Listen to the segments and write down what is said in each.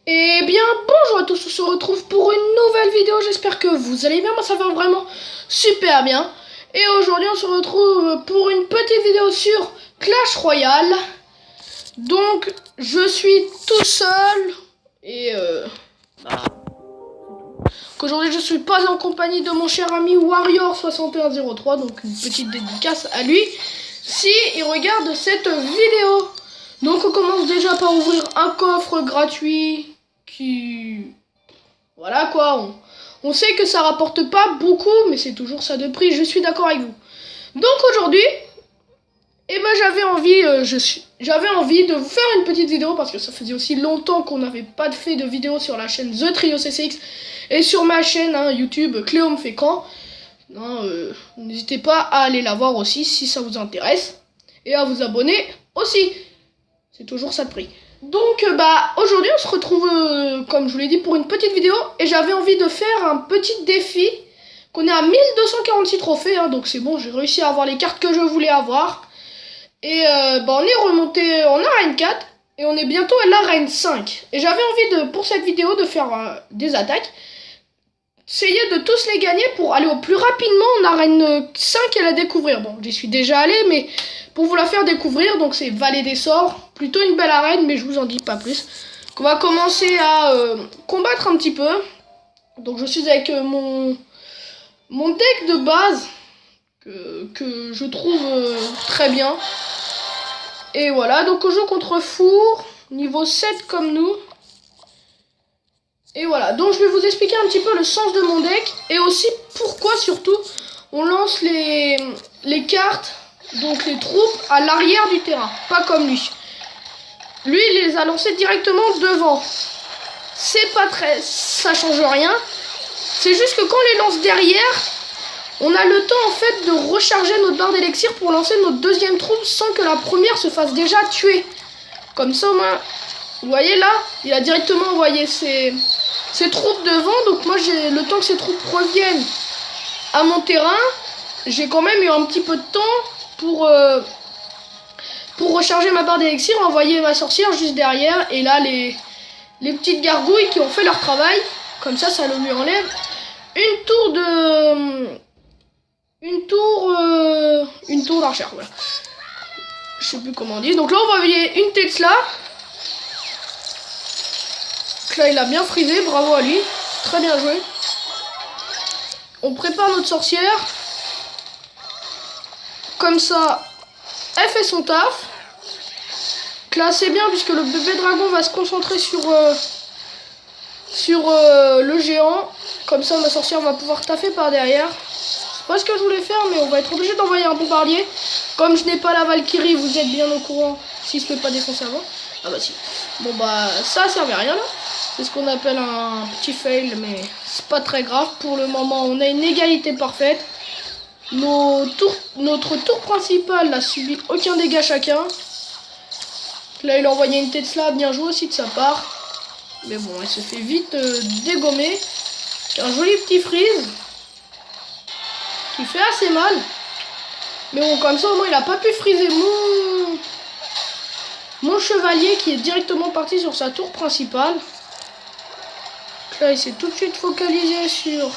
Eh bien, bonjour à tous, on se retrouve pour une nouvelle vidéo, j'espère que vous allez bien, moi ça va vraiment super bien. Et aujourd'hui on se retrouve pour une petite vidéo sur Clash Royale. Donc, je suis tout seul et qu'aujourd'hui je suis pas en compagnie de mon cher ami Warrior6103, donc une petite dédicace à lui si il regarde cette vidéo. Donc on commence déjà par ouvrir un coffre gratuit qui... Voilà quoi, on sait que ça rapporte pas beaucoup, mais c'est toujours ça de prix, je suis d'accord avec vous. Donc aujourd'hui, eh ben, j'avais envie de vous faire une petite vidéo parce que ça faisait aussi longtemps qu'on n'avait pas fait de vidéo sur la chaîne The Trio CCX et sur ma chaîne YouTube Cléo me fait quand. N'hésitez pas à aller la voir aussi si ça vous intéresse et à vous abonner aussi. C'est toujours ça de prix. Donc aujourd'hui on se retrouve comme je vous l'ai dit pour une petite vidéo et j'avais envie de faire un petit défi qu'on est à 1246 trophées donc c'est bon, j'ai réussi à avoir les cartes que je voulais avoir. Et on est remonté en arène 4 et on est bientôt à l'arène 5. Et j'avais envie pour cette vidéo de faire des attaques. Essayer de tous les gagner pour aller au plus rapidement en arène 5 et la découvrir. Bon, j'y suis déjà allé, mais pour vous la faire découvrir, donc c'est Vallée des Sorts. Plutôt une belle arène, mais je vous en dis pas plus. On va commencer à combattre un petit peu. Donc je suis avec mon deck de base que je trouve très bien. Et voilà, donc on joue contre Four, niveau 7 comme nous. Et voilà, donc je vais vous expliquer un petit peu le sens de mon deck. Et aussi pourquoi surtout on lance les cartes, donc les troupes, à l'arrière du terrain. Pas comme lui. Lui, il les a lancées directement devant. C'est pas très... ça change rien. C'est juste que quand on les lance derrière, on a le temps en fait de recharger notre barre d'élixir pour lancer notre deuxième troupe sans que la première se fasse déjà tuer. Comme ça au moins, vous voyez là, il a directement envoyé ses troupes devant. Donc moi j'ai le temps que ces troupes reviennent à mon terrain. J'ai quand même eu un petit peu de temps pour recharger ma barre d'élixir, envoyer ma sorcière juste derrière. Et là les petites gargouilles qui ont fait leur travail. Comme ça, ça lui enlève une tour d'archère, voilà. Je sais plus comment on dit. Donc là, on va envoyer une Tesla. Donc là, il a bien frisé, bravo à lui. Très bien joué. On prépare notre sorcière. Comme ça, elle fait son taf. Donc là, c'est bien puisque le bébé dragon va se concentrer sur le géant. Comme ça, ma sorcière va pouvoir taffer par derrière. C'est pas ce que je voulais faire, mais on va être obligé d'envoyer un bombardier. Comme je n'ai pas la Valkyrie, vous êtes bien au courant s'il se fait pas défoncer avant. Ah bah si. Bon bah ça servait à rien là. C'est ce qu'on appelle un petit fail, mais c'est pas très grave. Pour le moment, on a une égalité parfaite. Notre tour principal n'a subi aucun dégât chacun. Là, il a envoyé une Tesla, bien joué aussi de sa part. Mais bon, elle se fait vite dégommer. Un joli petit freeze qui fait assez mal. Mais bon, comme ça, au moins, il a pas pu freezer mon chevalier qui est directement parti sur sa tour principale. Donc là, il s'est tout de suite focalisé sur...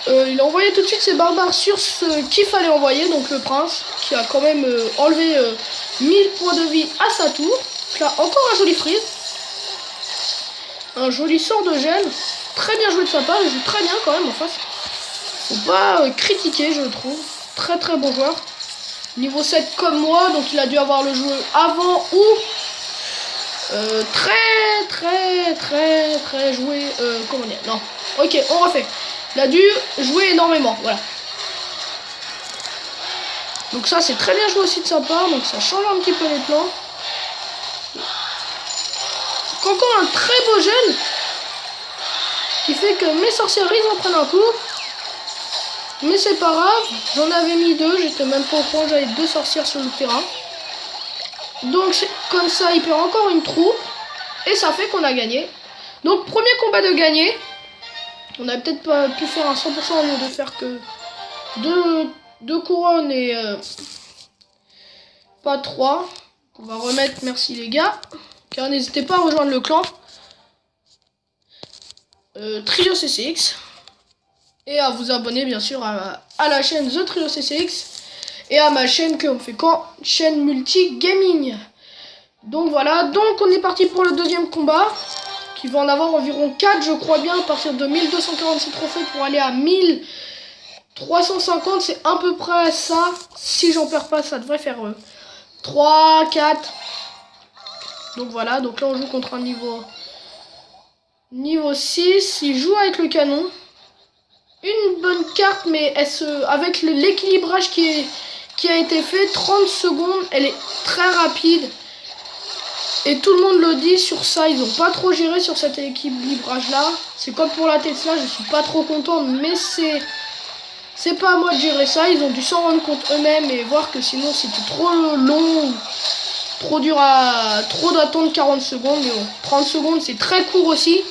il a envoyé tout de suite ses barbares sur ce qu'il fallait envoyer, donc le prince, qui a quand même enlevé 1000 points de vie à sa tour. Donc là, encore un joli freeze. Un joli sort de gel. Très bien joué de sa part, il joue très bien quand même en face. Faut pas critiquer, je trouve. Très très bon joueur. Niveau 7 comme moi, donc il a dû avoir le jeu avant ou très joué. Comment dire? Non. Ok, on refait. Il a dû jouer énormément, voilà. Donc ça c'est très bien joué aussi de sa part, donc ça change un petit peu les plans. Donc encore un très beau gel qui fait que mes sorcières en prennent un coup. Mais c'est pas grave, j'en avais mis deux, j'étais même pas au point, j'avais deux sorcières sur le terrain. Donc comme ça il perd encore une troupe. Et ça fait qu'on a gagné. Donc premier combat de gagné. On a peut-être pas pu faire un 100% au lieu de faire que deux couronnes et pas 3. On va remettre, merci les gars. Car n'hésitez pas à rejoindre le clan. Trio CCX. Et à vous abonner bien sûr à la chaîne The Trio CCX. Et à ma chaîne que on fait quand chaîne multi gaming. Donc voilà, donc on est parti pour le deuxième combat. Qui va en avoir environ 4 je crois bien. À partir de 1246 trophées pour aller à 1350. C'est à peu près ça. Si j'en perds pas ça devrait faire 3, 4. Donc voilà, donc là on joue contre un niveau 6. Il joue avec le canon. Une bonne carte, mais avec l'équilibrage qui a été fait, 30 secondes, elle est très rapide. Et tout le monde le dit sur ça, ils n'ont pas trop géré sur cet équilibrage là. C'est comme pour la Tesla, je suis pas trop content, mais c'est pas à moi de gérer ça. Ils ont dû s'en rendre compte eux-mêmes et voir que sinon c'était trop long, trop dur trop d'attendre 40 secondes. Mais bon, 30 secondes c'est très court aussi.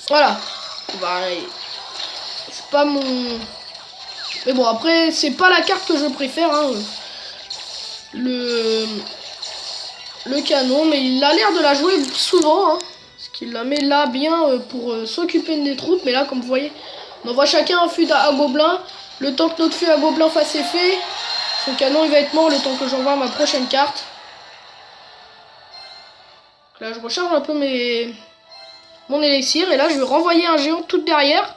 Voilà. C'est pas mon... Mais bon, après, c'est pas la carte que je préfère, hein. Le canon, mais il a l'air de la jouer souvent, hein. Parce qu'il la met là bien pour s'occuper des troupes. Mais là, comme vous voyez, on envoie chacun un fût à gobelin. Le temps que notre fût à gobelin fasse effet, son canon il va être mort le temps que j'envoie ma prochaine carte. Donc là, je recharge un peu mon élixir. Et là, je vais renvoyer un géant tout derrière.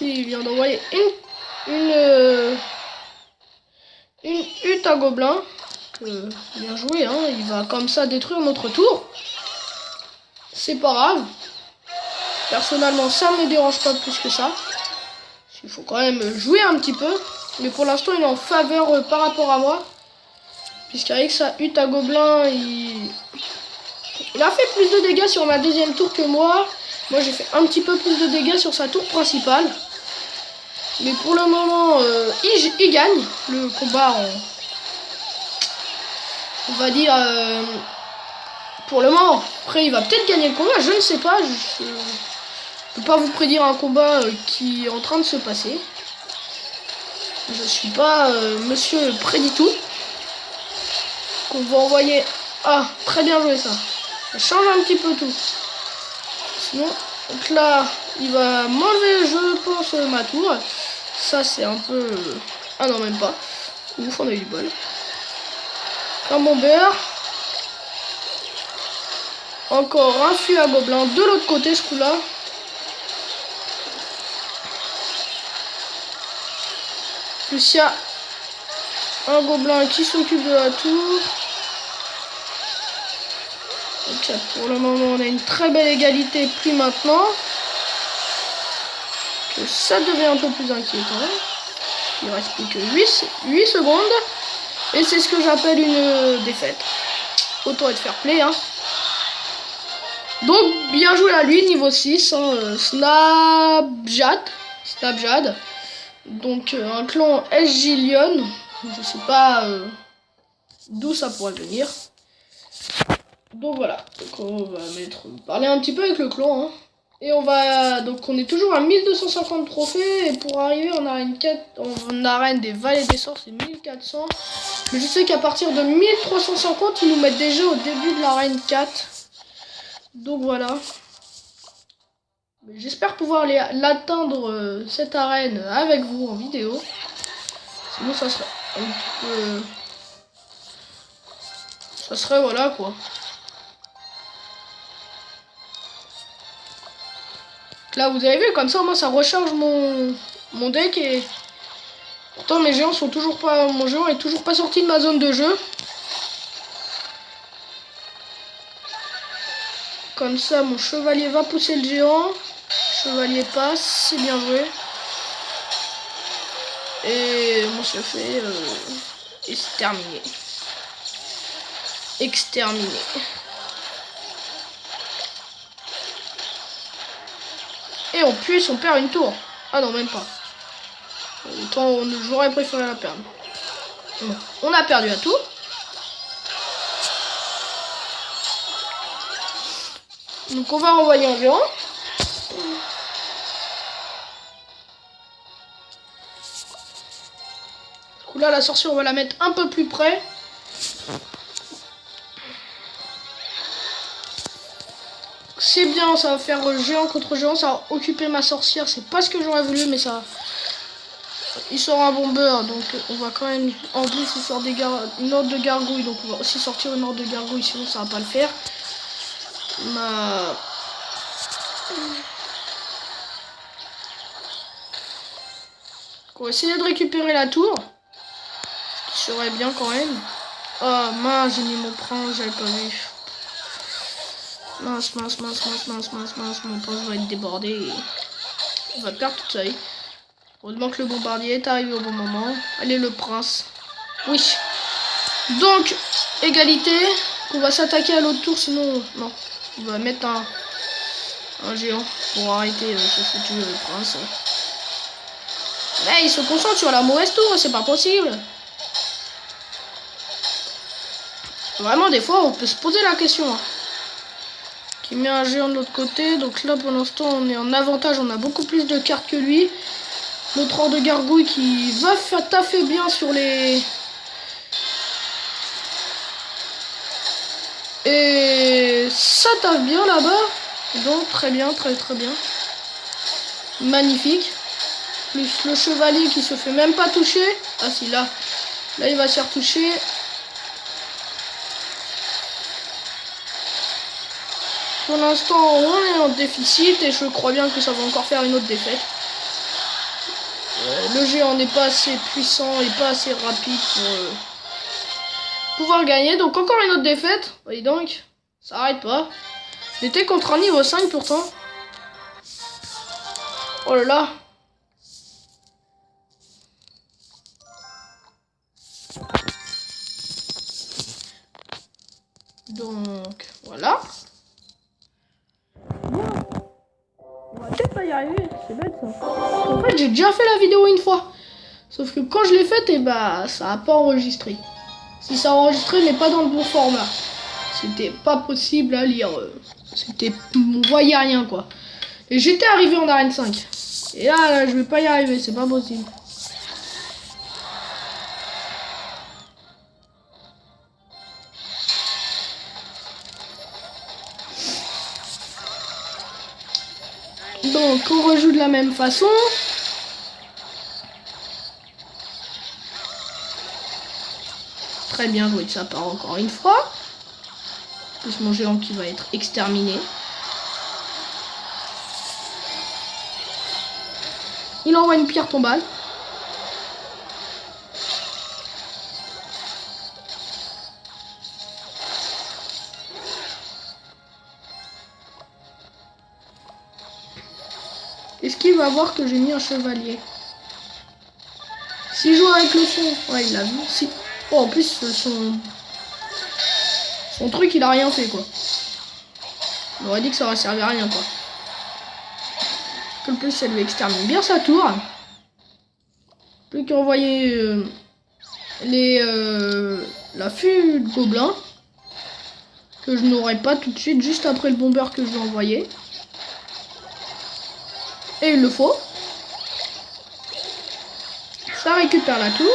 Il vient d'envoyer une hutte à gobelin. Bien joué, hein. Il va comme ça détruire notre tour. C'est pas grave. Personnellement, ça me dérange pas plus que ça. Il faut quand même jouer un petit peu. Mais pour l'instant, il est en faveur par rapport à moi. Puisqu'avec sa hutte à gobelin, il a fait plus de dégâts sur ma deuxième tour que moi. Moi, j'ai fait un petit peu plus de dégâts sur sa tour principale. Mais pour le moment, il gagne le combat on va dire pour le moment. Après, il va peut-être gagner le combat, je ne sais pas. Je peux pas vous prédire un combat qui est en train de se passer. Je suis pas monsieur prédit tout. On va envoyer... Ah, très bien joué ça. Ça change un petit peu tout. Sinon, donc là, il va m'enlever, je pense, ma tour. Ça, c'est un peu... Ah non, même pas. Ouf, on a eu du bol. Un bomber. Encore un fût à gobelin de l'autre côté, ce coup-là. Plus il y a un gobelin qui s'occupe de la tour. Ok, pour le moment, on a une très belle égalité, plus maintenant. Que ça devient un peu plus inquiétant. Il reste plus que 8 secondes. Et c'est ce que j'appelle une défaite. Autant être fair play, hein. Donc, bien joué à lui, niveau 6. Hein, Snapjad. Donc, un clan SG Lyon. Je sais pas d'où ça pourrait venir. Donc voilà. Donc, on va parler un petit peu avec le clan, hein. Et on est toujours à 1250 trophées. Et pour arriver en arène 4, en arène des vallées des sorts, c'est 1400. Mais je sais qu'à partir de 1350, ils nous mettent déjà au début de l'arène 4. Donc voilà. J'espère pouvoir l'atteindre cette arène avec vous en vidéo. Sinon ça serait un petit peu... Ça serait voilà quoi. Là vous avez vu comme ça moi ça recharge mon deck et pourtant mes géants sont toujours pas... Mon géant est toujours pas sorti de ma zone de jeu. Comme ça mon chevalier va pousser le géant. Chevalier passe, c'est bien joué. Et mon chevalier est terminé. Exterminé. Et en plus on perd une tour. Ah non même pas. Autant j'aurais préféré la perdre. Bon, on a perdu la tour. Donc on va renvoyer un géant. Du coup là la sorcière on va la mettre un peu plus près. C'est bien, ça va faire géant contre géant, ça va occuper ma sorcière. C'est pas ce que j'aurais voulu, mais ça... Il sort un bombeur, donc on va quand même... En plus, il sort une horde de gargouilles, donc on va aussi sortir une horde de gargouilles, sinon ça va pas le faire. On va essayer de récupérer la tour. Ce qui serait bien quand même. Oh mince, j'ai mis mon prince, j'avais pas vu. Mince, mon prince va être débordé. On va perdre toute sa vie. Heureusement que le bombardier est arrivé au bon moment. Allez, le prince. Oui. Donc, égalité. On va s'attaquer à l'autre tour, sinon... Non. On va mettre un géant pour arrêter ce foutu prince. Mais il se concentre sur la mauvaise tour, c'est pas possible. Vraiment, des fois, on peut se poser la question. Hein. Qui met un géant de l'autre côté. Donc là, pour l'instant, on est en avantage. On a beaucoup plus de cartes que lui. Notre horde de gargouille qui va taffer bien sur les... Et ça taffe bien là-bas. Donc très bien, très bien. Magnifique. Plus le chevalier qui se fait même pas toucher. Ah si, là il va se faire toucher. Pour l'instant, on est en déficit et je crois bien que ça va encore faire une autre défaite. Le géant n'est pas assez puissant et pas assez rapide pour pouvoir gagner. Donc encore une autre défaite. Voyez donc, ça arrête pas. J'étais contre un niveau 5 pourtant. Oh là là. Donc voilà. On va peut-être pas y arriver, c'est bête ça. En fait, j'ai déjà fait la vidéo une fois. Sauf que quand je l'ai faite, et bah ça a pas enregistré. Si ça a enregistré, mais pas dans le bon format. C'était pas possible à lire. On voyait rien quoi. Et j'étais arrivé en arène 5. Et là, je vais pas y arriver, c'est pas possible. Donc, on rejoue de la même façon. Très bien joué de sa part encore une fois. Plus mon géant qui va être exterminé. Il envoie une pierre tombale. Est-ce qu'il va voir que j'ai mis un chevalier? S'il joue avec le son... Ouais, il l'a vu. Si... Oh, en plus, son truc, il a rien fait, quoi. On aurait dit que ça aurait servi à rien, quoi. En plus, ça lui extermine bien sa tour. Plus qu'à envoyer l'affût de gobelins. Que je n'aurai pas tout de suite, juste après le bomber que je vais envoyer. Et il le faut. Ça récupère la tour.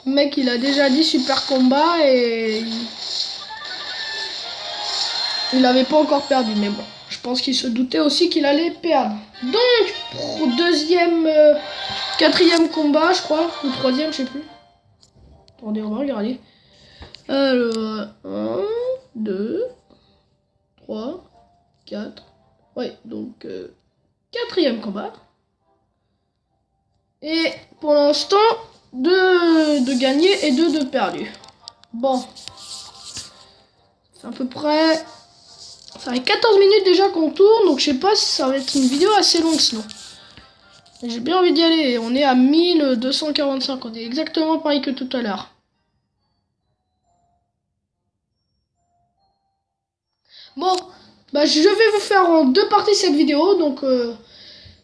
Le mec, il a déjà dit super combat et il n'avait pas encore perdu, mais bon, je pense qu'il se doutait aussi qu'il allait perdre. Donc, pour quatrième combat, je crois, ou troisième, je sais plus. Attendez, on va regarder. Alors, 1, 2, 3, 4. Ouais, donc, quatrième combat. Et pour l'instant, 2 de gagnés et 2 de perdus. Bon. C'est à peu près... Ça fait 14 minutes déjà qu'on tourne, donc je sais pas si ça va être une vidéo assez longue sinon. J'ai bien envie d'y aller, on est à 1245, on est exactement pareil que tout à l'heure. Bon, bah je vais vous faire en 2 parties cette vidéo, donc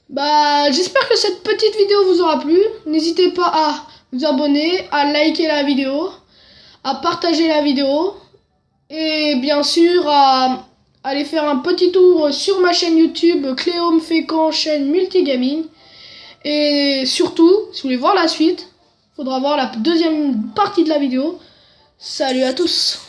Bah, j'espère que cette petite vidéo vous aura plu. N'hésitez pas à vous abonner, à liker la vidéo, à partager la vidéo et bien sûr à aller faire un petit tour sur ma chaîne YouTube Cléome Fécamp, chaîne multigaming. Et surtout, si vous voulez voir la suite, il faudra voir la deuxième partie de la vidéo. Salut à tous!